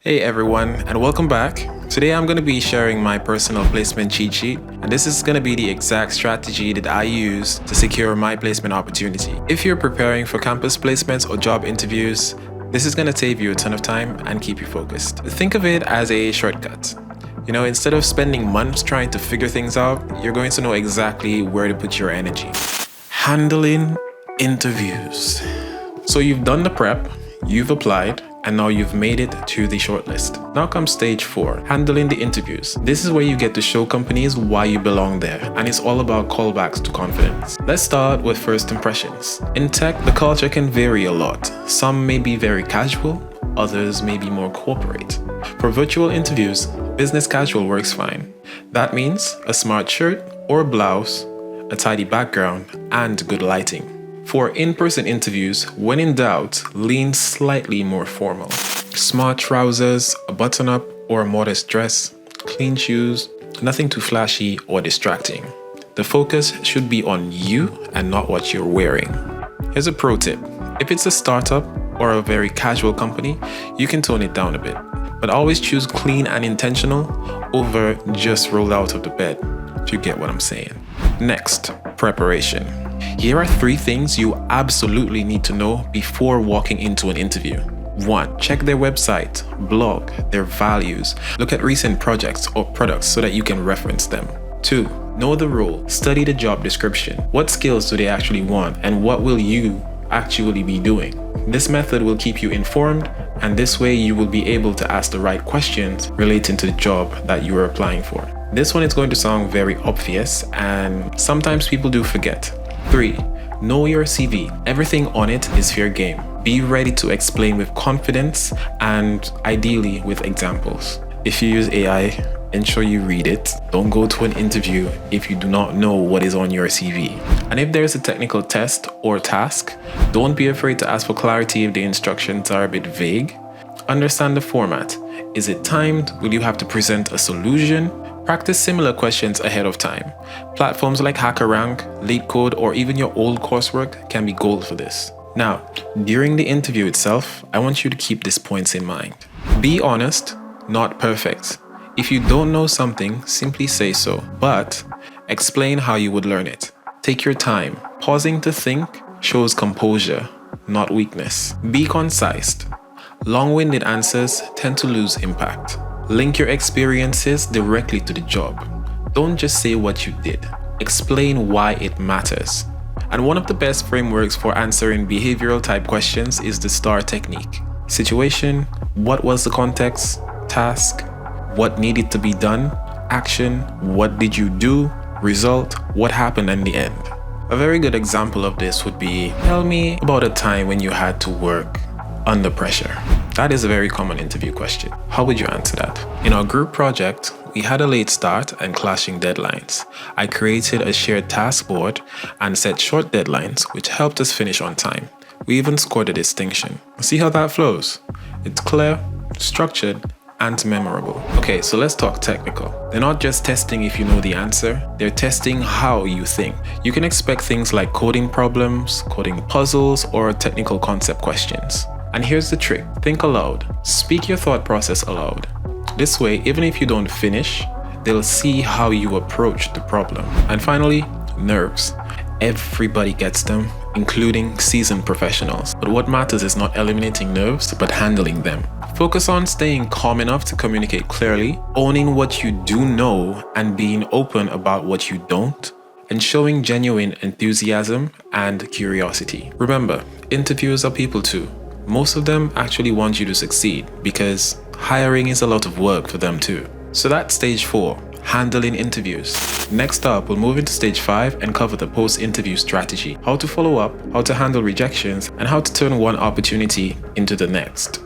Hey everyone, and welcome back. Today I'm going to be sharing my personal placement cheat sheet, and this is going to be the exact strategy that I use to secure my placement opportunity. If you're preparing for campus placements or job interviews, this is going to save you a ton of time and keep you focused. Think of it as a shortcut. Instead of spending months trying to figure things out, you're going to know exactly where to put your energy. Handling interviews. So you've done the prep, you've applied, and now you've made it to the shortlist. Now comes stage 4, handling the interviews. This is where you get to show companies why you belong there, and it's all about callbacks to confidence. Let's start with first impressions. In tech, the culture can vary a lot. Some may be very casual, others may be more corporate. For virtual interviews, business casual works fine. That means a smart shirt or blouse, a tidy background, and good lighting. For in-person interviews, when in doubt, lean slightly more formal. Smart trousers, a button-up or a modest dress, clean shoes, nothing too flashy or distracting. The focus should be on you and not what you're wearing. Here's a pro tip. If it's a startup or a very casual company, you can tone it down a bit. But always choose clean and intentional over just rolled out of the bed, if you get what I'm saying. Next, preparation. Here are 3 things you absolutely need to know before walking into an interview. 1. Check their website, blog, their values. Look at recent projects or products so that you can reference them. 2. Know the role. Study the job description. What skills do they actually want, and what will you actually be doing? This method will keep you informed, and this way you will be able to ask the right questions relating to the job that you are applying for. This one is going to sound very obvious, and sometimes people do forget. 3. Know your CV. Everything on it is fair game. Be ready to explain with confidence and ideally with examples. If you use AI, ensure you read it. Don't go to an interview if you do not know what is on your CV. And if there's a technical test or task, don't be afraid to ask for clarity if the instructions are a bit vague. Understand the format. Is it timed? Will you have to present a solution? Practice similar questions ahead of time. Platforms like HackerRank, LeetCode, or even your old coursework can be gold for this. Now, during the interview itself, I want you to keep these points in mind. Be honest, not perfect. If you don't know something, simply say so, but explain how you would learn it. Take your time. Pausing to think shows composure, not weakness. Be concise. Long-winded answers tend to lose impact. Link your experiences directly to the job. Don't just say what you did. Explain why it matters. And one of the best frameworks for answering behavioral type questions is the STAR technique. Situation, what was the context, task, what needed to be done, action, what did you do, result, what happened in the end. A very good example of this would be, tell me about a time when you had to work under pressure. That is a very common interview question. How would you answer that? In our group project, we had a late start and clashing deadlines. I created a shared task board and set short deadlines, which helped us finish on time. We even scored a distinction. See how that flows? It's clear, structured, and memorable. Okay, so let's talk technical. They're not just testing if you know the answer, they're testing how you think. You can expect things like coding problems, coding puzzles, or technical concept questions. And here's the trick. Think aloud. Speak your thought process aloud. This way, even if you don't finish, they'll see how you approach the problem. And finally, nerves. Everybody gets them, including seasoned professionals. But what matters is not eliminating nerves, but handling them. Focus on staying calm enough to communicate clearly, owning what you do know and being open about what you don't, and showing genuine enthusiasm and curiosity. Remember, interviewers are people too. Most of them actually want you to succeed because hiring is a lot of work for them too. So that's stage 4, handling interviews. Next up, we'll move into stage 5 and cover the post-interview strategy, how to follow up, how to handle rejections, and how to turn one opportunity into the next.